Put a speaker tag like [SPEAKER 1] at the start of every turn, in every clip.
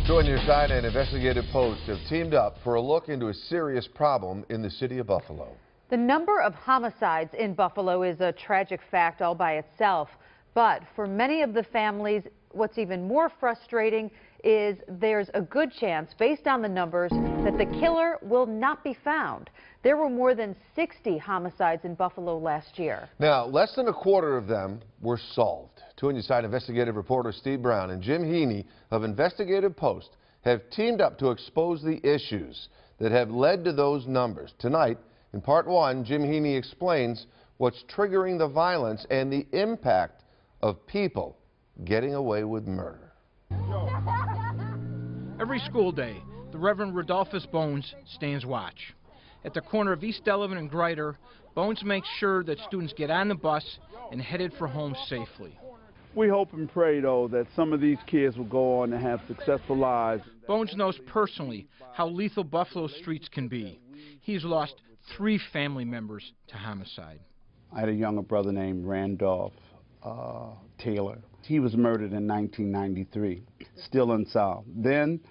[SPEAKER 1] Join Your Side and Investigative Post have teamed up for a look into a serious problem in the city of Buffalo.
[SPEAKER 2] The number of homicides in Buffalo is a tragic fact all by itself. But for many of the families, what's even more frustrating is there's a good chance, based on the numbers, that the killer will not be found. There were more than 60 homicides in Buffalo last year.
[SPEAKER 1] Now, less than a quarter of them were solved. 2 on Your Side investigative reporter Steve Brown and Jim Heaney of Investigative Post have teamed up to expose the issues that have led to those numbers. Tonight, in part one, Jim Heaney explains what's triggering the violence and the impact of people getting away with murder.
[SPEAKER 3] Every school day, the Reverend Rodolphus Bones stands watch. At the corner of East Delavan and Grider, Bones makes sure that students get on the bus and headed for home safely.
[SPEAKER 4] We hope and pray, though, that some of these kids will go on to have successful lives.
[SPEAKER 3] Bones knows personally how lethal Buffalo streets can be. He's lost 3 family members to homicide.
[SPEAKER 4] I had a younger brother named Randolph Taylor. He was murdered in 1993, still unsolved. Then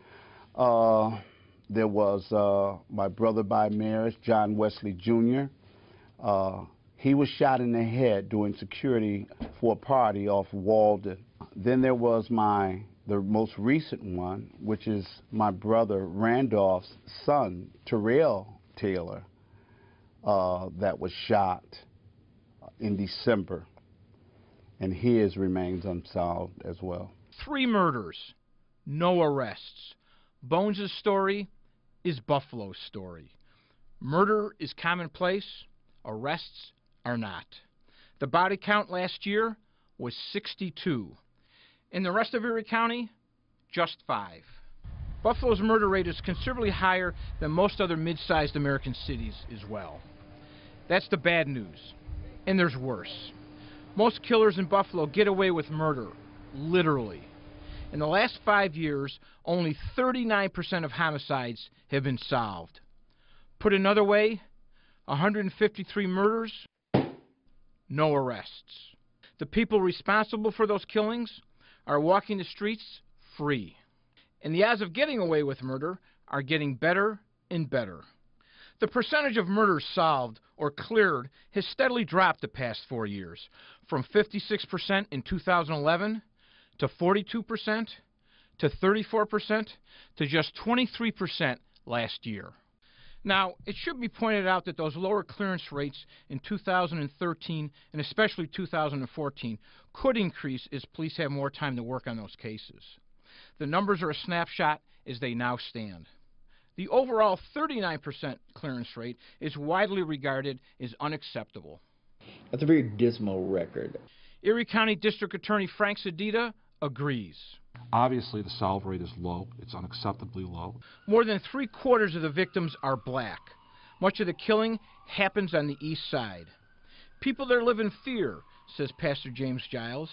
[SPEAKER 4] there was my brother by marriage, John Wesley Jr. He was shot in the head doing security for a party off Walden. Then there was the most recent one, which is my brother Randolph's son, Terrell Taylor, that was shot in December. And his remains unsolved as well. 3
[SPEAKER 3] murders, no arrests. Bones' story is Buffalo's story. Murder is commonplace, arrests are not. The body count last year was 62. In the rest of Erie County, just 5. Buffalo's murder rate is considerably higher than most other mid-sized American cities as well. That's the bad news, and there's worse. Most killers in Buffalo get away with murder, literally. In the last 5 years, only 39% of homicides have been solved. Put another way, 153 murders, no arrests. The people responsible for those killings are walking the streets free. And the odds of getting away with murder are getting better and better. The percentage of murders solved or cleared has steadily dropped the past 4 years, from 56% in 2011 to 42% to 34% to just 23% last year. Now, it should be pointed out that those lower clearance rates in 2013 and especially 2014 could increase as police have more time to work on those cases. The numbers are a snapshot as they now stand. The overall 39% clearance rate is widely regarded as unacceptable.
[SPEAKER 5] That's a very dismal record.
[SPEAKER 3] Erie County District Attorney Frank Sedita agrees.
[SPEAKER 6] Obviously, the solve rate is low. It's unacceptably low.
[SPEAKER 3] More than 3/4 of the victims are black. Much of the killing happens on the east side. People there live in fear, says Pastor James Giles.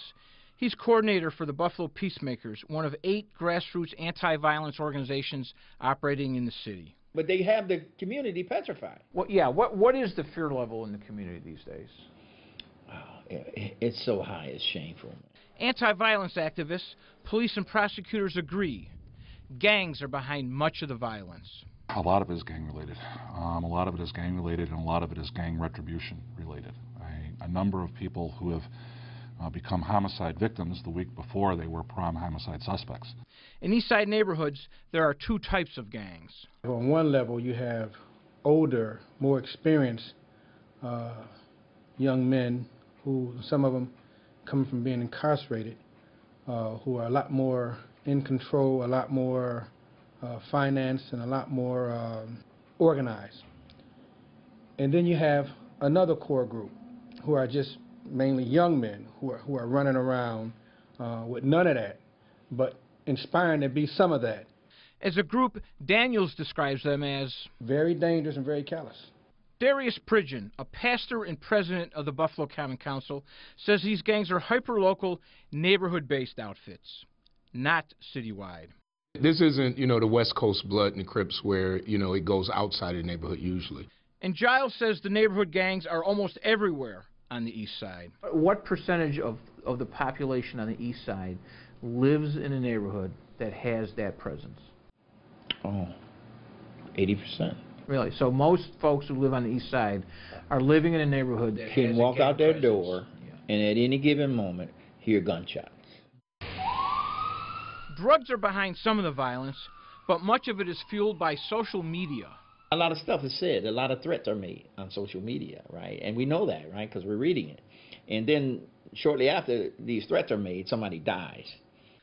[SPEAKER 3] He's coordinator for the Buffalo Peacemakers, one of 8 grassroots anti-violence organizations operating in the city.
[SPEAKER 5] But they have the community petrified.
[SPEAKER 7] Well, yeah. What is the fear level in the community these days?
[SPEAKER 5] Oh, it's so high, it's shameful.
[SPEAKER 3] Anti-violence activists, police and prosecutors agree. Gangs are behind much of the violence.
[SPEAKER 6] A lot of it is gang-related. A lot of it is gang-related, and a lot of it is gang retribution-related. A number of people who have become homicide victims the week before they were prime homicide suspects.
[SPEAKER 3] In East Side neighborhoods, there are 2 types of gangs.
[SPEAKER 8] On one level, you have older, more experienced young men who, some of them coming from being incarcerated, who are a lot more in control, a lot more financed, and a lot more organized. And then you have another core group who are just mainly young men who are running around with none of that, but inspiring to be some of that.
[SPEAKER 3] As a group, Daniels describes them as
[SPEAKER 8] very dangerous and very callous.
[SPEAKER 3] Darius Pridgeon, a pastor and president of the Buffalo Common Council, says these gangs are hyper-local, neighborhood-based outfits, not citywide.
[SPEAKER 9] This isn't, the West Coast Blood and the Crips where, it goes outside of the neighborhood usually.
[SPEAKER 3] And Giles says the neighborhood gangs are almost everywhere on the east side.
[SPEAKER 7] What percentage of of the population on the east side lives in a neighborhood that has that presence?
[SPEAKER 5] Oh, 80%.
[SPEAKER 7] Really? So most folks who live on the east side are living in a neighborhood that
[SPEAKER 5] Can
[SPEAKER 7] has
[SPEAKER 5] walk
[SPEAKER 7] a gang
[SPEAKER 5] out their
[SPEAKER 7] presence.
[SPEAKER 5] door and at any given moment hear gunshots.
[SPEAKER 3] Drugs are behind some of the violence, but much of it is fueled by social media.
[SPEAKER 5] A lot of stuff is said. A lot of threats are made on social media, right? And we know that, right? Because we're reading it. And then shortly after these threats are made, somebody dies.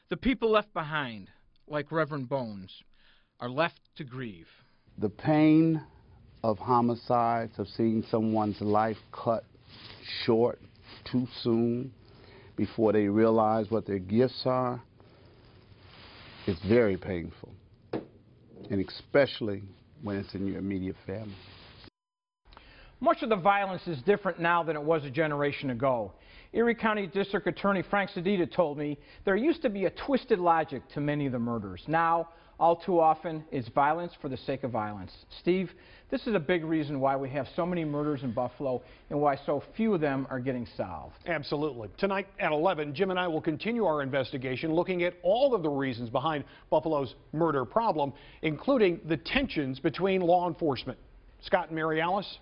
[SPEAKER 3] The people left behind, like Reverend Bones, are left to grieve.
[SPEAKER 4] The pain of homicides, of seeing someone's life cut short too soon before they realize what their gifts are, is very painful, and especially when it's in your immediate family.
[SPEAKER 7] Much of the violence is different now than it was a generation ago. Erie County District Attorney Frank Sedita told me there used to be a twisted logic to many of the murders. Now, all too often, it's violence for the sake of violence. Steve, this is a big reason why we have so many murders in Buffalo and why so few of them are getting solved.
[SPEAKER 10] Absolutely. Tonight at 11, Jim and I will continue our investigation looking at all of the reasons behind Buffalo's murder problem, including the tensions between law enforcement. Scott and Mary Alice.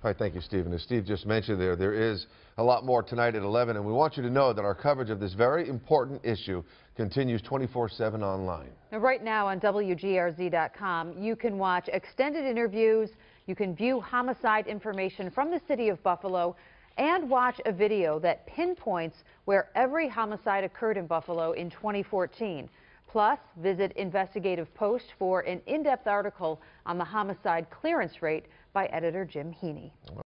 [SPEAKER 1] All right, thank you, Stephen. As Steve just mentioned there is a lot more tonight at 11, and we want you to know that our coverage of this very important issue continues 24/7 online.
[SPEAKER 2] Now, right now on WGRZ.com, you can watch extended interviews, you can view homicide information from the city of Buffalo, and watch a video that pinpoints where every homicide occurred in Buffalo in 2014. Plus, visit Investigative Post for an in-depth article on the homicide clearance rate by editor Jim Heaney.